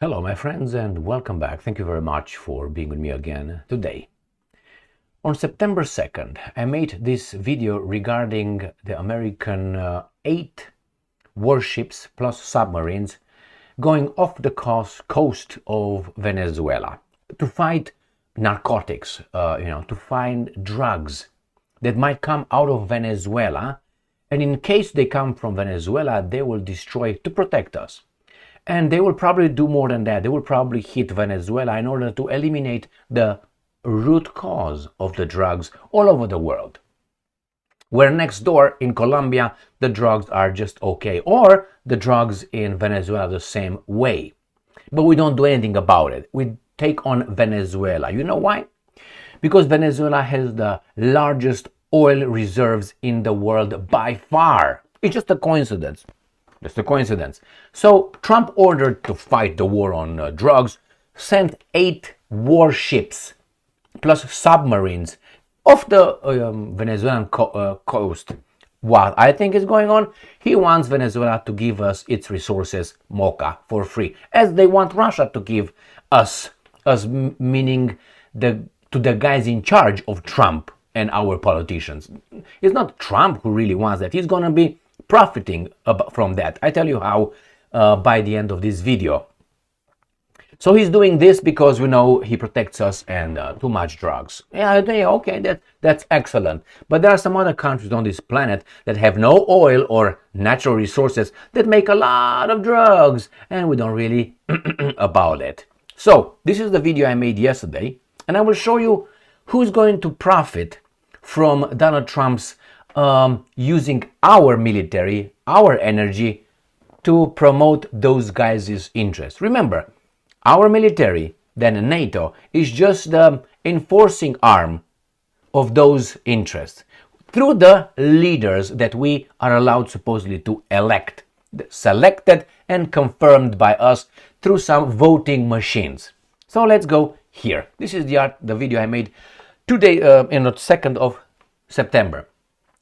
Hello my friends and welcome back. Thank you very much for being with me again today. On September 2nd, I made this video regarding the American 8 warships plus submarines going off the coast of Venezuela to fight narcotics, to find drugs that might come out of Venezuela, and in case they come from Venezuela, they will destroy to protect us. And they will probably do more than that. They will probably hit Venezuela in order to eliminate the root cause of the drugs all over the world. Where next door in Colombia, the drugs are just okay, or the drugs in Venezuela the same way. But we don't do anything about it. We take on Venezuela. You know why? Because Venezuela has the largest oil reserves in the world by far. It's just a coincidence. Just a coincidence. So Trump ordered to fight the war on drugs, sent 8 warships plus submarines off the Venezuelan coast. What I think is going on, he wants Venezuela to give us its resources mocha for free, as they want Russia to give us meaning to the guys in charge of Trump and our politicians. It's not Trump who really wants that. He's going to be profiting from that. I tell you how by the end of this video. So he's doing this because we know he protects us and too much drugs. Yeah, okay, that's excellent. But there are some other countries on this planet that have no oil or natural resources that make a lot of drugs, and we don't really about it. So this is the video I made yesterday, and I will show you who's going to profit from Donald Trump's using our military, our energy to promote those guys' interests. Remember, our military, then NATO, is just the enforcing arm of those interests through the leaders that we are allowed supposedly to elect, selected and confirmed by us through some voting machines. So let's go here. This is the video I made today, in the 2nd of September.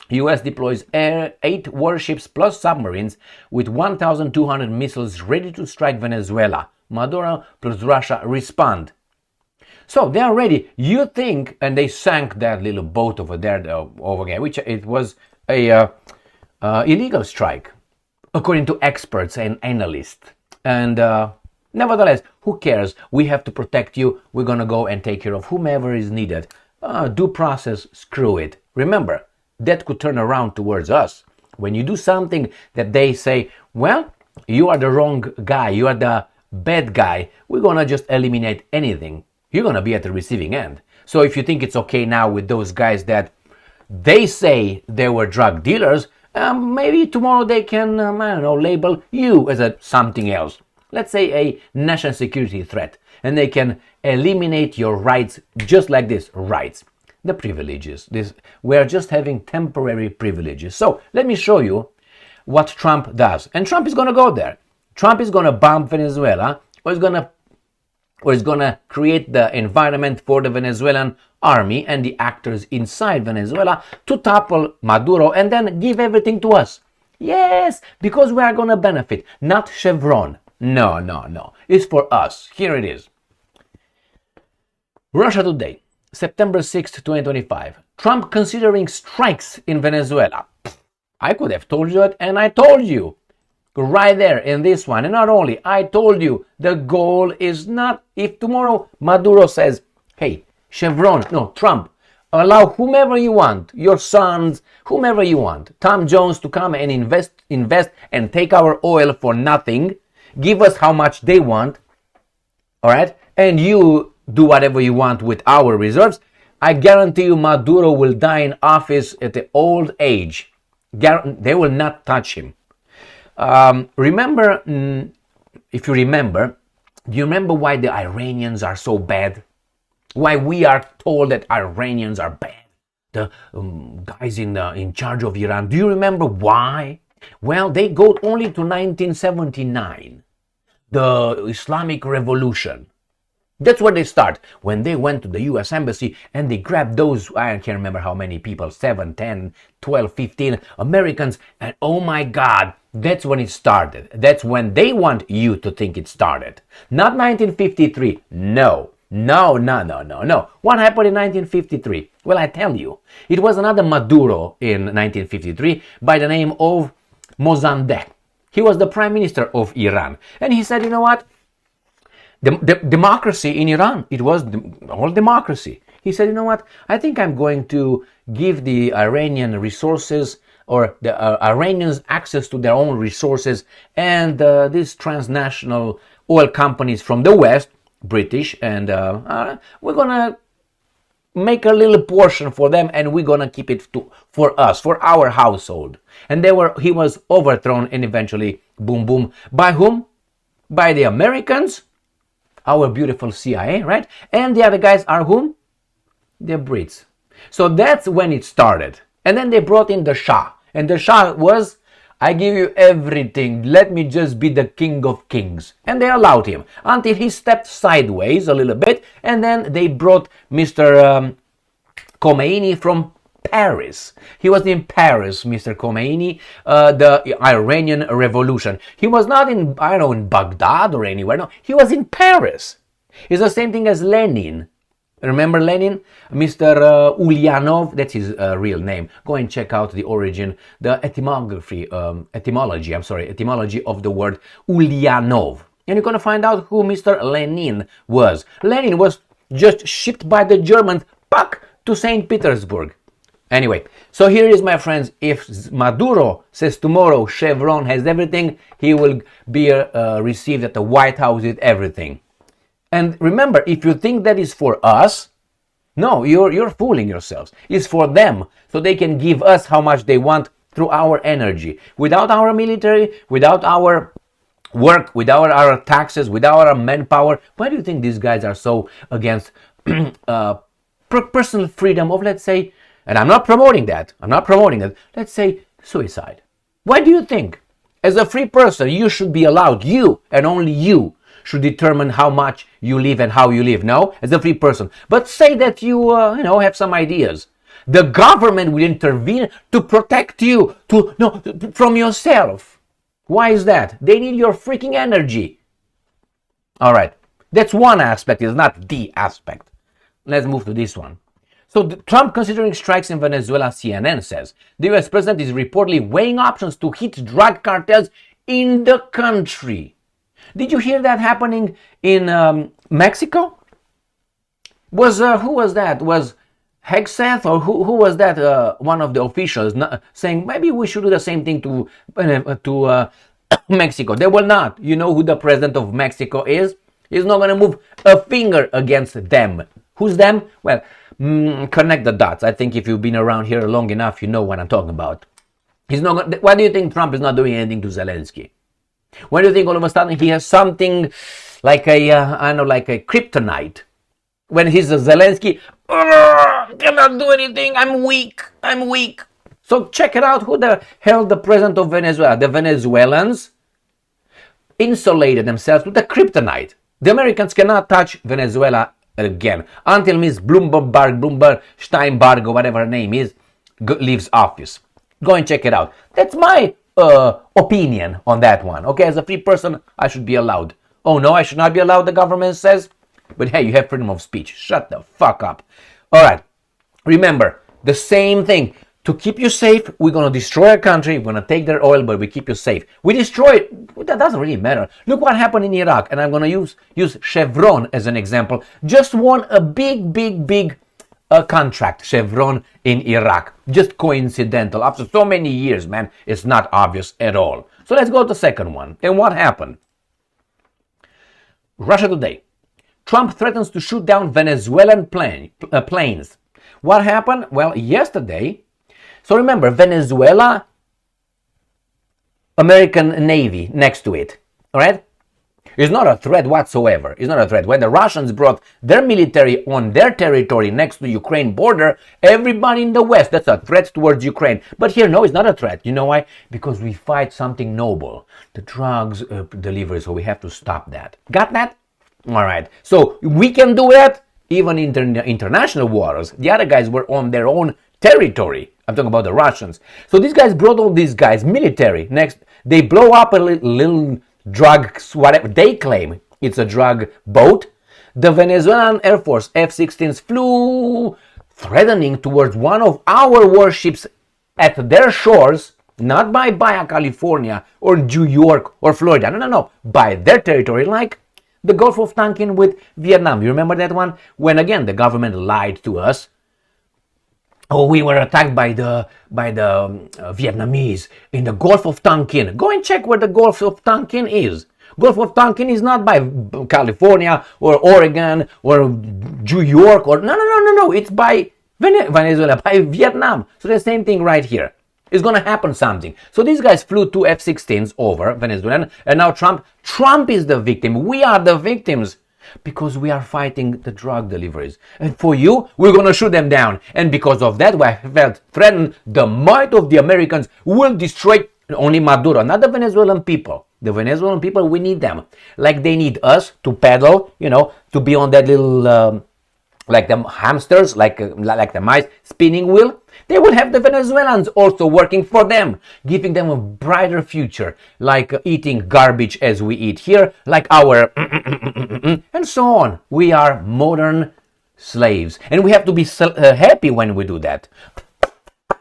US deploys 8 warships plus submarines with 1,200 missiles ready to strike Venezuela. Maduro+Russia Respond. So they are ready. You think, and they sank that little boat over there, which it was a illegal strike, according to experts and analysts. And nevertheless, who cares? We have to protect you. We're gonna go and take care of whomever is needed. Due process, screw it. Remember, that could turn around towards us. When you do something that they say, well, you are the wrong guy, you are the bad guy, we're gonna just eliminate anything. You're gonna be at the receiving end. So if you think it's okay now with those guys that they say they were drug dealers, maybe tomorrow they can, label you as something else. Let's say a national security threat, and they can eliminate your rights just like this, rights. The privileges. We are just having temporary privileges. So let me show you what Trump does. And Trump is going to go there. Trump is going to bomb Venezuela, or is going to create the environment for the Venezuelan army and the actors inside Venezuela to topple Maduro and then give everything to us. Yes, because we are going to benefit, not Chevron. No. It's for us. Here it is. Russia Today. September 6, 2025. Trump considering strikes in Venezuela. I could have told you it, and I told you. Right there in this one. And not only, I told you, the goal is not, if tomorrow Maduro says, hey, Trump, allow whomever you want, your sons, whomever you want, Tom Jones to come and invest and take our oil for nothing, give us how much they want, all right, and you do whatever you want with our reserves, I guarantee you Maduro will die in office at the old age. They will not touch him. Remember, if you remember, do you remember why the Iranians are so bad? Why we are told that Iranians are bad? The guys in charge of Iran. Do you remember why? Well, they go only to 1979, the Islamic Revolution. That's where they start. When they went to the US Embassy and they grabbed those, I can't remember how many people, 7, 10, 12, 15 Americans, and oh my God, that's when it started. That's when they want you to think it started. Not 1953, no. No. What happened in 1953? Well, I tell you. It was another Maduro in 1953 by the name of Mossadegh. He was the prime minister of Iran. And he said, you know what? The democracy in Iran, it was all democracy. He said, you know what? I think I'm going to give the Iranian resources or the Iranians access to their own resources, and these transnational oil companies from the West, British, and we're gonna make a little portion for them, and we're gonna keep it for us, for our household. And he was overthrown, and eventually, boom, boom. By whom? By the Americans, our beautiful CIA, right? And the other guys are whom? The Brits. So that's when it started. And then they brought in the Shah, and the Shah was, I give you everything, let me just be the king of kings. And they allowed him until he stepped sideways a little bit, and then they brought Mr. Khomeini from Paris. He was in Paris, Mr. Khomeini, the Iranian Revolution. He was not in, I don't know, in Baghdad or anywhere, no, he was in Paris. It's the same thing as Lenin. Remember Lenin? Mr. Ulyanov, that's his real name. Go and check out the origin, the etymology of the word Ulyanov. And you're going to find out who Mr. Lenin was. Lenin was just shipped by the Germans back to St. Petersburg. Anyway, so here is, my friends, if Maduro says tomorrow Chevron has everything, he will be received at the White House with everything. And remember, if you think that is for us, no, you're fooling yourselves. It's for them, so they can give us how much they want through our energy. Without our military, without our work, without our taxes, without our manpower, why do you think these guys are so against personal freedom of, let's say, and I'm not promoting that, let's say suicide. Why do you think, as a free person, you should be allowed, you and only you, should determine how much you live and how you live? No, as a free person. But say that you, have some ideas. The government will intervene to protect you from yourself. Why is that? They need your freaking energy. All right, that's one aspect. It's not the aspect. Let's move to this one. So Trump considering strikes in Venezuela, CNN says. The US president is reportedly weighing options to hit drug cartels in the country. Did you hear that happening in Mexico? Who was that? Was Hegseth or who was that? One of the officials saying maybe we should do the same thing to Mexico. They will not. You know who the president of Mexico is? He's not going to move a finger against them. Who's them? Well, connect the dots. I think if you've been around here long enough, you know what I'm talking about. He's not. Why do you think Trump is not doing anything to Zelensky? Why do you think all of a sudden he has something like a kryptonite? When he's a Zelensky, cannot do anything, I'm weak. So check it out, who the hell the president of Venezuela? The Venezuelans insulated themselves with the kryptonite. The Americans cannot touch Venezuela again until Ms. Bloomberg, Steinberg, or whatever her name is, leaves office. Go and check it out. That's my opinion on that one. Okay, as a free person, I should be allowed. Oh no, I should not be allowed, the government says. But hey, you have freedom of speech. Shut the fuck up. All right. Remember, the same thing. To keep you safe, we're going to destroy our country. We're going to take their oil, but we keep you safe. We destroy it. That doesn't really matter. Look what happened in Iraq. And I'm going to use Chevron as an example. Just won a big contract, Chevron in Iraq. Just coincidental. After so many years, man, it's not obvious at all. So let's go to the second one. And what happened? Russia Today. Trump threatens to shoot down Venezuelan planes. What happened? Well, yesterday, so remember, Venezuela, American Navy next to it, all right? It's not a threat whatsoever. It's not a threat. When the Russians brought their military on their territory next to the Ukraine border, everybody in the West, that's a threat towards Ukraine. But here, no, it's not a threat. You know why? Because we fight something noble. The drugs delivery, so we have to stop that. Got that? All right, so we can do that even in international waters. The other guys were on their own territory. I'm talking about the Russians. So these guys brought all these guys, military. Next, they blow up a little drug, whatever they claim it's a drug boat. The Venezuelan Air Force F-16s flew threatening towards one of our warships at their shores, not by Baja California or New York or Florida. No. By their territory, like the Gulf of Tonkin with Vietnam. You remember that one? When again the government lied to us. Oh, we were attacked by the Vietnamese in the Gulf of Tonkin. Go and check where the Gulf of Tonkin is. Gulf of Tonkin is not by California or Oregon or New York or no. It's by Venezuela, by Vietnam. So the same thing right here. It's gonna happen something. So these guys flew two F-16s over Venezuelan, and now Trump is the victim. We are the victims because we are fighting the drug deliveries. And for you, we're gonna shoot them down. And because of that, I felt threatened. The might of the Americans will destroy only Maduro, not the Venezuelan people. The Venezuelan people, we need them. Like they need us to pedal, to be on that little, like the hamsters, like the mice spinning wheel. They will have the Venezuelans also working for them, giving them a brighter future, like eating garbage as we eat here, like our and so on. We are modern slaves, and we have to be happy when we do that.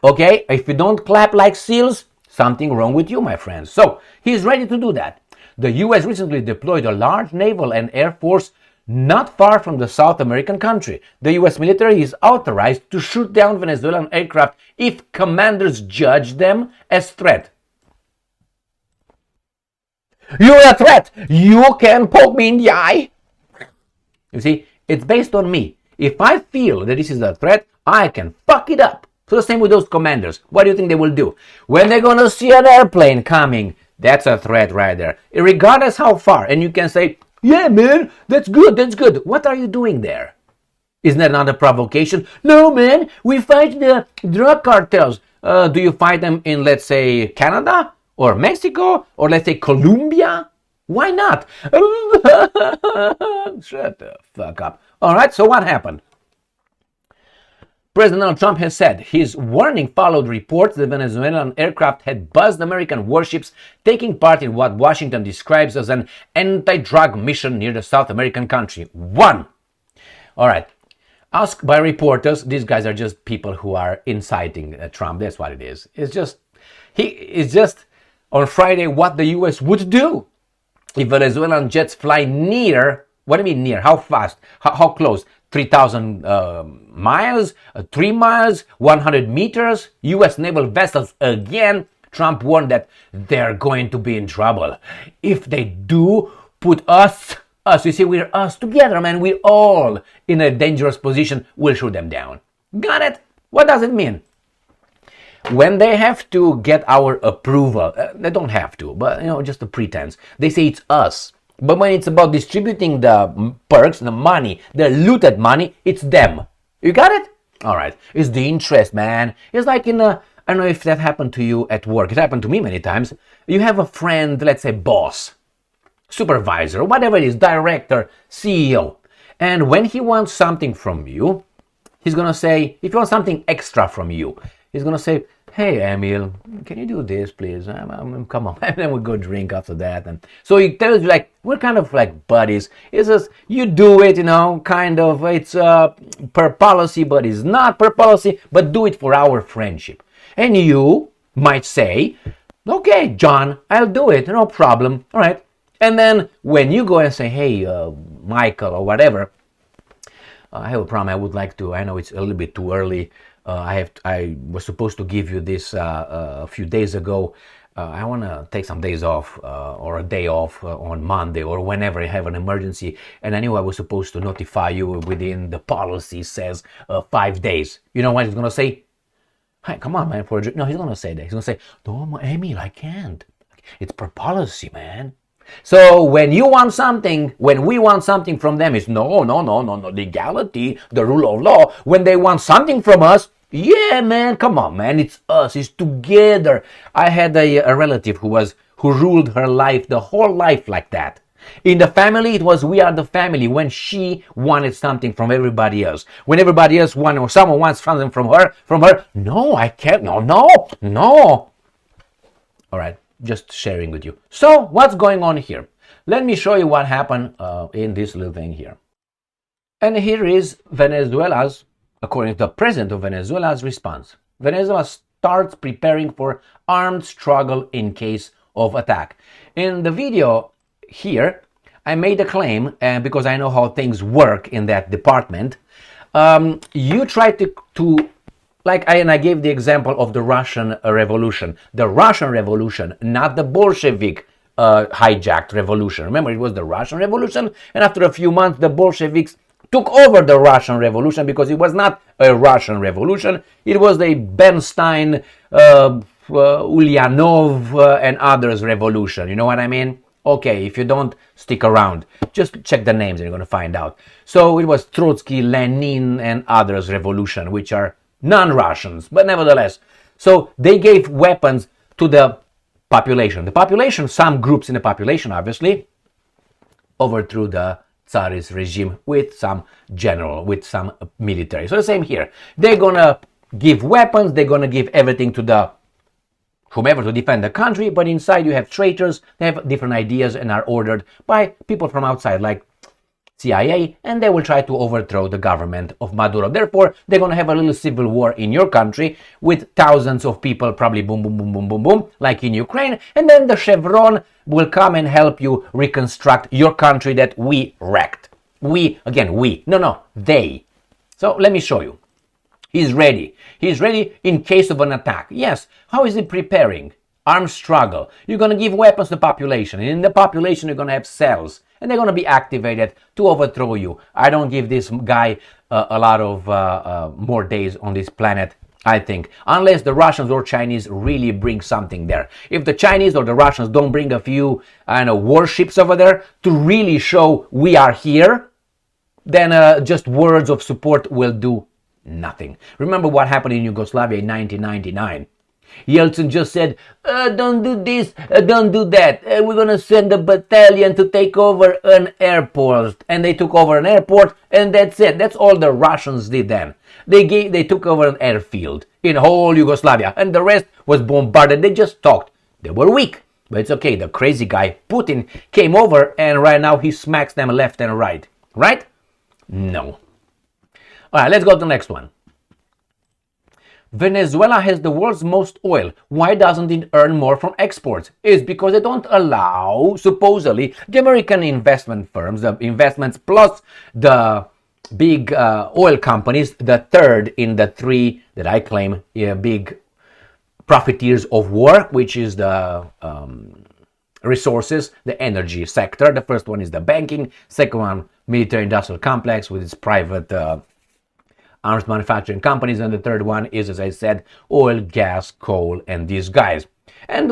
Okay, if you don't clap like seals, something wrong with you, my friends. So he's ready to do that. The U.S. recently deployed a large naval and air force not far from the South American country. The U.S. military is authorized to shoot down Venezuelan aircraft if commanders judge them as threat. You're a threat! You can poke me in the eye! You see, it's based on me. If I feel that this is a threat, I can fuck it up. So the same with those commanders. What do you think they will do? When they're gonna see an airplane coming, that's a threat right there. Regardless how far. And you can say, yeah, man, that's good. What are you doing there? Isn't that another provocation? No, man, we fight the drug cartels. Do you fight them in, let's say, Canada or Mexico or, let's say, Colombia? Why not? Shut the fuck up. All right, so what happened? President Donald Trump has said his warning followed reports that Venezuelan aircraft had buzzed American warships taking part in what Washington describes as an anti-drug mission near the South American country. One. All right. Asked by reporters, these guys are just people who are inciting Trump. That's what it is. It's just on Friday what the U.S. would do if Venezuelan jets fly near. What do you mean near? How fast? How close? 3,000 miles, 3 miles, 100 meters. U.S. naval vessels again. Trump warned that they're going to be in trouble. If they do put us, you see, we're us together, man. We're all in a dangerous position. We'll shoot them down. Got it? What does it mean? When they have to get our approval, they don't have to, but, just a pretense. They say it's us. But when it's about distributing the perks, the money, the looted money, it's them. You got it? All right. It's the interest, man. It's like I don't know if that happened to you at work. It happened to me many times. You have a friend, let's say boss, supervisor, whatever it is, director, CEO. And when he wants something from you, he's going to say, if he wants something extra from you, he's going to say, hey, Emil, can you do this, please? Come on. And then we'll go drink after that. And so he tells you, like, we're kind of like buddies. It's just, you do it, kind of, it's per policy, but it's not per policy, but do it for our friendship. And you might say, okay, John, I'll do it. No problem. All right. And then when you go and say, hey, Michael, or whatever, I have a problem. I would like to, I know it's a little bit too early. I was supposed to give you this a few days ago. I want to take some days off or a day off on Monday or whenever I have an emergency. And I knew I was supposed to notify you within the policy says 5 days. You know what he's going to say? Hey, come on, man. No, he's going to say that. He's going to say, no, Emil, I can't. It's per policy, man. So when we want something from them, it's no, legality, the rule of law. When they want something from us, yeah, man, come on, man, it's us, it's together. I had a relative who ruled her life, the whole life like that. In the family, it was we are the family when she wanted something from everybody else. When everybody else wanted, or someone wants something from her, no, I can't, no. All right, just sharing with you. So what's going on here? Let me show you what happened in this little thing here. And here is Venezuela's, according to the president of Venezuela's response. Venezuela starts preparing for armed struggle in case of attack. In the video here, I made a claim, because I know how things work in that department. You try to like I gave the example of the Russian Revolution. The Russian Revolution, not the Bolshevik hijacked revolution. Remember, it was the Russian Revolution, and after a few months, the Bolsheviks took over the Russian Revolution because it was not a Russian Revolution. It was the Bernstein, Ulyanov, and others revolution. You know what I mean? Okay, if you don't, stick around. Just check the names and you're going to find out. So it was Trotsky, Lenin, and others revolution, which are non-Russians, but nevertheless. So they gave weapons to the population. The population, some groups in the population, obviously, overthrew the Tsarist regime with some general, with some military. So the same here. They're going to give weapons, they're going to give everything to the whomever to defend the country, but inside you have traitors, they have different ideas and are ordered by people from outside, like CIA, and they will try to overthrow the government of Maduro. Therefore, they're going to have a little civil war in your country with thousands of people, probably boom, boom, boom, boom, boom, boom, like in Ukraine, and then the Chevron will come and help you reconstruct your country that we wrecked. They. So let me show you. He's ready. He's ready in case of an attack. Yes. How is he preparing? Armed struggle. You're going to give weapons to the population. And in the population, you're going to have cells. And they're going to be activated to overthrow you. I don't give this guy a lot of more days on this planet, I think. Unless the Russians or Chinese really bring something there. If the Chinese or the Russians don't bring a few, warships over there to really show we are here, then just words of support will do nothing. Remember what happened in Yugoslavia in 1999. Yeltsin just said, don't do this, don't do that. We're going to send a battalion to take over an airport. And they took over an airport, and that's it. That's all the Russians did then. They took over an airfield in whole Yugoslavia, and the rest was bombarded. They just talked. They were weak. But it's okay. The crazy guy, Putin, came over, and right now he smacks them left and right. Right? No. All right, let's go to the next one. Venezuela has the world's most oil. Why doesn't it earn more from exports? It's because they don't allow, supposedly, the American investment firms, the investments plus the big oil companies, the third in the three that I claim big profiteers of war, which is the resources, the energy sector. The first one is the banking, second one, military industrial complex with its private arms manufacturing companies, and the third one is, as I said, oil, gas, coal, and these guys. And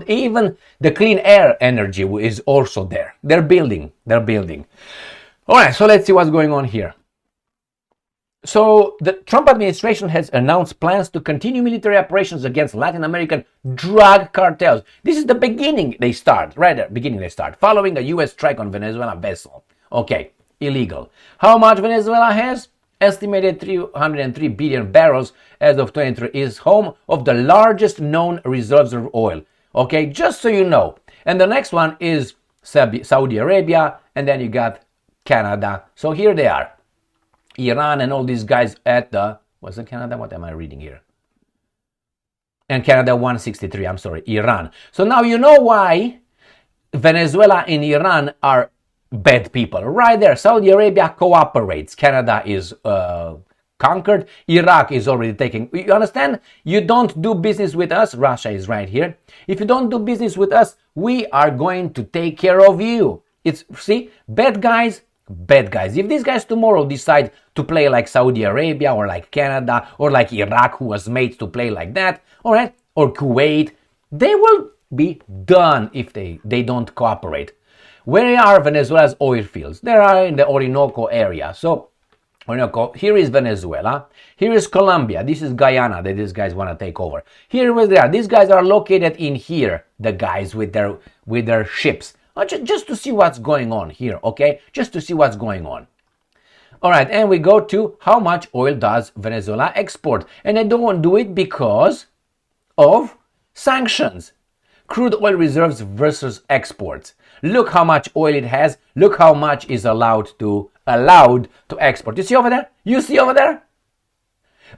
even the clean air energy is also there. They're building. All right, so let's see what's going on here. So the Trump administration has announced plans to continue military operations against Latin American drug cartels. This is the beginning they start, following a U.S. strike on Venezuela vessel. Okay, illegal. How much Venezuela has? Estimated 303 billion barrels as of 2023 is home of the largest known reserves of oil. Okay, just so you know. And the next one is Saudi Arabia, and then you got Canada. So here they are. Iran and all these guys at the, was it Canada? What am I reading here? And Canada 163, I'm sorry, Iran. So now you know why Venezuela and Iran are bad people. Right there, Saudi Arabia cooperates. Canada is conquered. Iraq is already taken. You understand? You don't do business with us. Russia is right here. If you don't do business with us, we are going to take care of you. It's, see, bad guys. If these guys tomorrow decide to play like Saudi Arabia or like Canada or like Iraq, who was made to play like that, all right, or Kuwait, they will be done if they don't cooperate. Where are Venezuela's oil fields? They are in the Orinoco area. So, Orinoco, here is Venezuela. Here is Colombia. This is Guyana that these guys want to take over. Here is they are. These guys are located in here, the guys with their ships. just to see what's going on here, okay? Just to see what's going on. All right, and we go to how much oil does Venezuela export? And they don't do it because of sanctions. Crude oil reserves versus exports. Look how much oil it has. Look how much is allowed to export. You see over there? You see over there?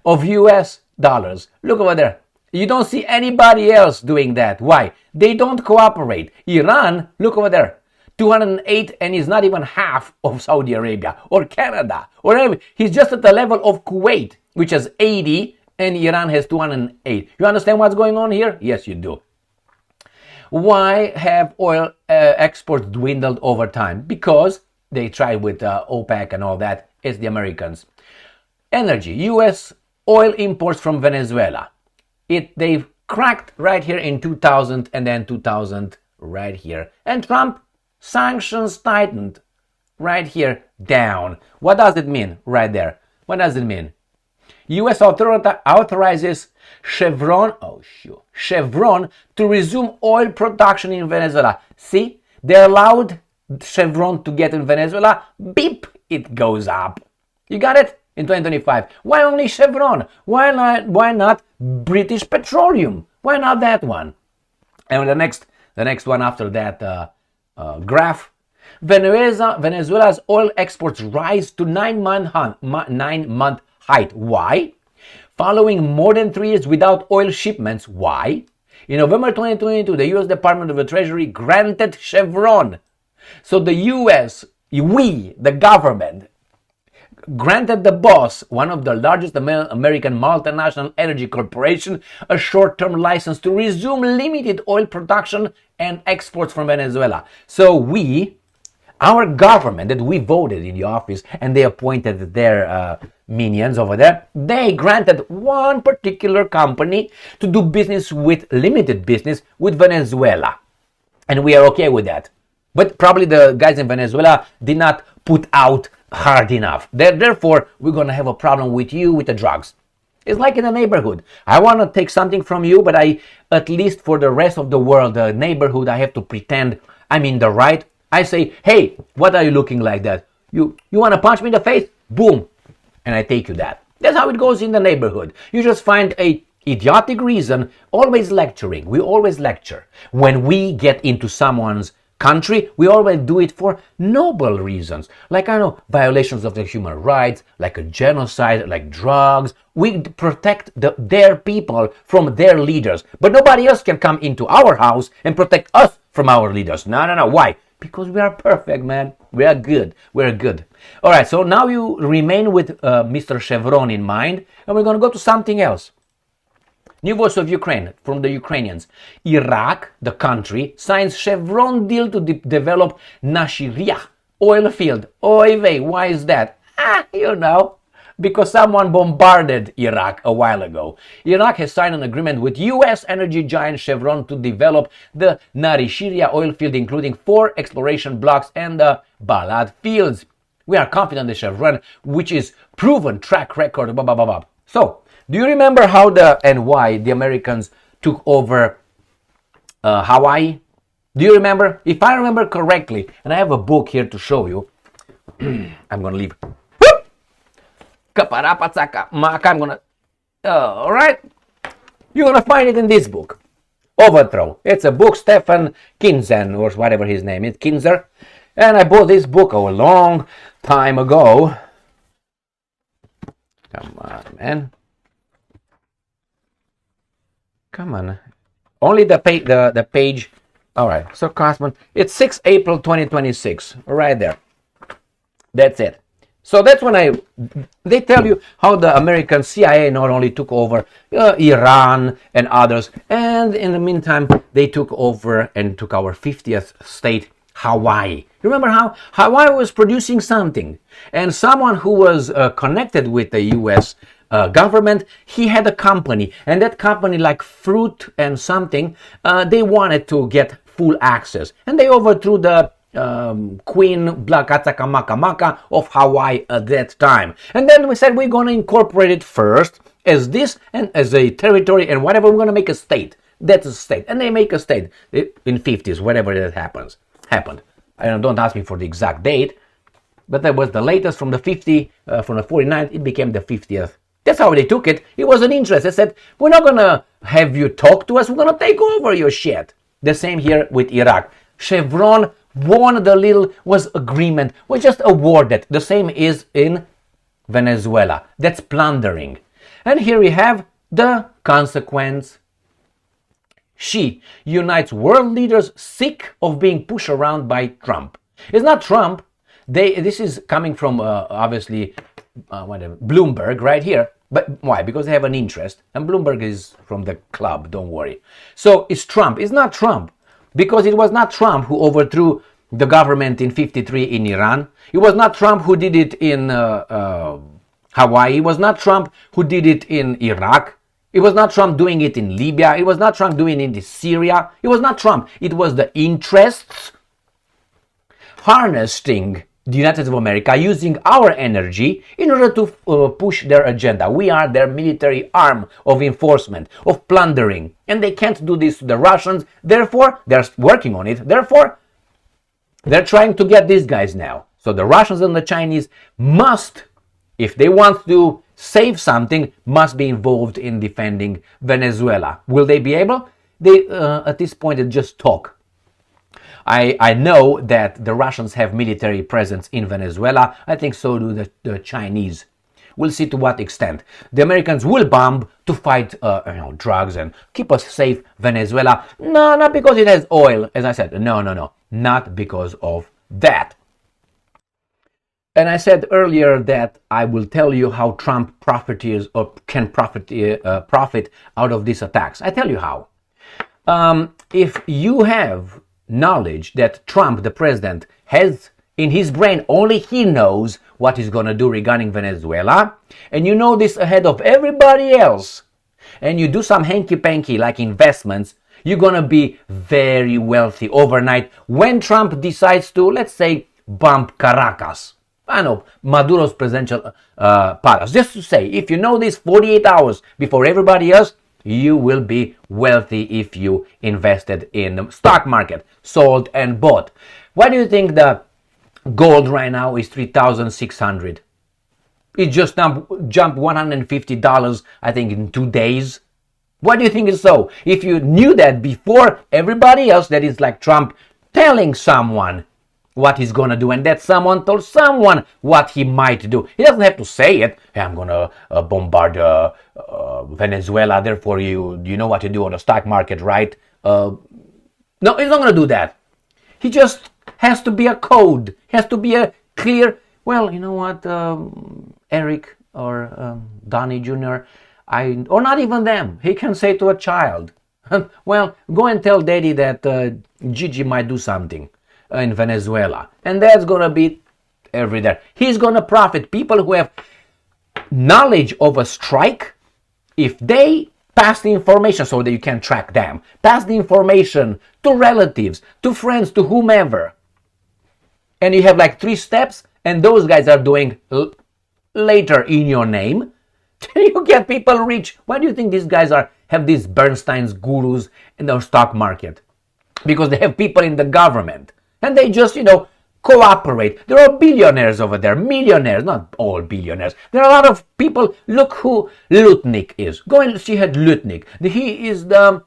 Of US dollars. Look over there. You don't see anybody else doing that. Why? They don't cooperate. Iran, look over there. 208, and he's not even half of Saudi Arabia or Canada or anything. He's just at the level of Kuwait, which has 80, and Iran has 208. You understand what's going on here? Yes, you do. Why have oil exports dwindled over time? Because they tried with OPEC and all that. It's the Americans. Energy. U.S. oil imports from Venezuela. They've cracked right here in 2000 and then 2000 right here. And Trump, sanctions tightened right here down. What does it mean right there? What does it mean? U.S. authorizes Chevron to resume oil production in Venezuela. See, they allowed Chevron to get in Venezuela. Beep, it goes up. You got it? In 2025. Why only Chevron? Why not British Petroleum? Why not that one? And the next one after that graph, Venezuela's oil exports rise to 9-month height. Why? Following more than 3 years without oil shipments. Why? In November 2022, the U.S. Department of the Treasury granted Chevron. So the U.S., the government, granted the boss, one of the largest American multinational energy corporation, a short-term license to resume limited oil production and exports from Venezuela. So our government that we voted in the office and they appointed their minions over there, they granted one particular company to do business with, limited business with Venezuela. And we are okay with that. But probably the guys in Venezuela did not put out hard enough. Therefore, we're going to have a problem with you with the drugs. It's like in a neighborhood. I want to take something from you, but at least for the rest of the world, the neighborhood, I have to pretend I'm in the right. I say, hey, what are you looking like that? You want to punch me in the face? Boom. And I take you that. That's how it goes in the neighborhood. You just find a idiotic reason, always lecturing. We always lecture. When we get into someone's country, we always do it for noble reasons, like violations of the human rights, like a genocide, like drugs. We protect their people from their leaders, but nobody else can come into our house and protect us from our leaders. No. Why? Because we are perfect, man. We are good. We're good. All right, so now you remain with Mr. Chevron in mind, and we're going to go to something else. New voice of Ukraine from the Ukrainians. Iraq, the country, signs Chevron deal to develop Nasiriyah oil field. Oy vey, why is that? Because someone bombarded Iraq a while ago. Iraq has signed an agreement with U.S. energy giant Chevron to develop the Nasiriyah oil field, including 4 exploration blocks and the Balad fields. We are confident that Chevron, which is proven track record, So, do you remember how and why the Americans took over Hawaii? Do you remember? If I remember correctly, and I have a book here to show you, I'm going to leave. I'm going to, all right? You're going to find it in this book, Overthrow. It's a book, Stefan Kinzer, or whatever his name is, Kinzer. And I bought this book a long time ago. Come on, man. Come on. Only the page. All right. So, Cosman, it's 6 April 2026. Right there. That's it. So that's when they tell you how the American CIA not only took over Iran and others, and in the meantime, they took over and took our 50th state, Hawaii. Remember how Hawaii was producing something, and someone who was connected with the U.S. Government, he had a company, and that company, like fruit and something, they wanted to get full access, and they overthrew the Queen Blakatsakamaka of Hawaii at that time. And then we said we're going to incorporate it first as this and as a territory and whatever, we're going to make a state. That's a state. And they make a state in 50s, whenever that happens. happened. Don't ask me for the exact date, but that was the latest from the 49th, it became the 50th. That's how they took it. It was an interest. They said, we're not going to have you talk to us, we're going to take over your shit. The same here with Iraq. Chevron won the little agreement, was just awarded. The same is in Venezuela. That's plundering. And here we have the consequence. She unites world leaders sick of being pushed around by Trump. It's not Trump. This is coming from obviously Bloomberg right here. But why? Because they have an interest. And Bloomberg is from the club, don't worry. So it's Trump. It's not Trump. Because it was not Trump who overthrew the government in '53 in Iran. It was not Trump who did it in Hawaii. It was not Trump who did it in Iraq. It was not Trump doing it in Libya. It was not Trump doing it in Syria. It was not Trump. It was the interests harnessing the United States of America, using our energy in order to push their agenda. We are their military arm of enforcement, of plundering. And they can't do this to the Russians. Therefore, they're working on it. Therefore, they're trying to get these guys now. So the Russians and the Chinese must, if they want to save something, must be involved in defending Venezuela. Will they be able? They, at this point, they just talk. I know that the Russians have military presence in Venezuela. I think so do the Chinese. We'll see to what extent. The Americans will bomb to fight drugs and keep us safe, Venezuela. No, not because it has oil, as I said. No. Not because of that. And I said earlier that I will tell you how Trump profiteers or can profit out of these attacks. I tell you how. If you have knowledge that Trump, the president, has in his brain, only he knows what he's going to do regarding Venezuela, and you know this ahead of everybody else, and you do some hanky-panky like investments, you're going to be very wealthy overnight when Trump decides to, let's say, bomb Caracas. I know, Maduro's presidential palace. Just to say, if you know this 48 hours before everybody else, you will be wealthy if you invested in the stock market, sold and bought. Why do you think the gold right now is $3,600? It just jumped $150, I think, in 2 days. Why do you think it's so? If you knew that before everybody else, that is like Trump telling someone what he's gonna do, and that someone told someone what he might do. He doesn't have to say it. Hey, I'm gonna bombard Venezuela. Therefore, you know what to do on the stock market, right? No, he's not gonna do that. He just has to be a code. Has to be a clear. Well, you know what, Eric or Donnie Jr. Or not even them. He can say to a child, "Well, go and tell Daddy that Gigi might do something in Venezuela," and that's gonna be every day. He's gonna profit. People who have knowledge of a strike, if they pass the information so that you can track them, pass the information to relatives, to friends, to whomever, and you have like 3 steps, and those guys are doing later in your name, then you get people rich. Why do you think these guys have these Bernstein's gurus in the stock market? Because they have people in the government. And they just, cooperate. There are billionaires over there, millionaires, not all billionaires. There are a lot of people. Look who Lutnick is. Go and see Lutnick. He is the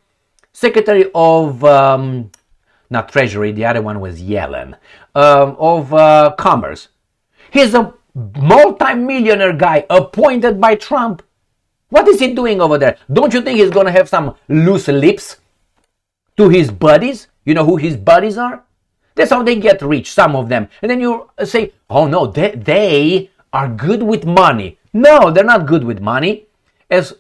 secretary of, not Treasury, the other one was Yellen, of Commerce. He's a multi-millionaire guy appointed by Trump. What is he doing over there? Don't you think he's going to have some loose lips to his buddies? You know who his buddies are? That's how they get rich, some of them. And then you say, oh no, they are good with money. No, they're not good with money. As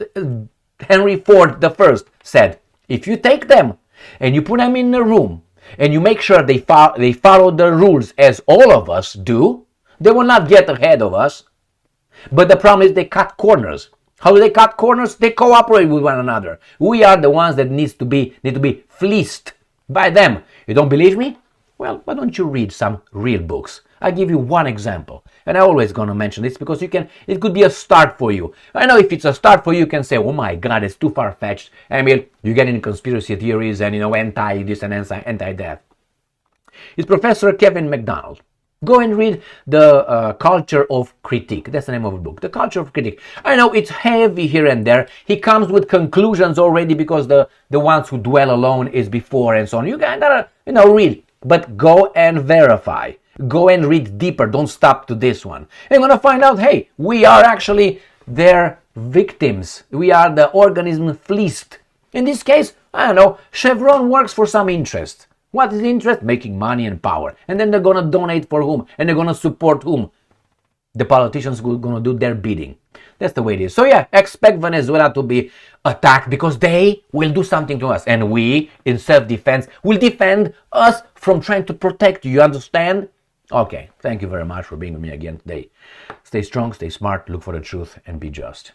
Henry Ford I said, if you take them and you put them in a room and you make sure they follow the rules as all of us do, they will not get ahead of us. But the problem is they cut corners. How do they cut corners? They cooperate with one another. We are the ones that need to be fleeced by them. You don't believe me? Well, why don't you read some real books? I'll give you one example. And I'm always going to mention this because it could be a start for you. I know if it's a start for you, you can say, oh my God, it's too far-fetched. I mean, you get into conspiracy theories and, anti-this and anti-that. It's Professor Kevin McDonald. Go and read The Culture of Critique. That's the name of the book, The Culture of Critique. I know it's heavy here and there. He comes with conclusions already because the ones who dwell alone is before and so on. You gotta, read. But go and verify. Go and read deeper. Don't stop to this one. And you're gonna find out, hey, we are actually their victims. We are the organism fleeced. In this case, I don't know, Chevron works for some interest. What is the interest? Making money and power. And then they're going to donate for whom? And they're going to support whom? The politicians who are going to do their bidding. That's the way it is. So yeah, expect Venezuela to be attacked because they will do something to us. And we, in self-defense, will defend us from trying to protect you. You understand? Okay, thank you very much for being with me again today. Stay strong, stay smart, look for the truth, and be just.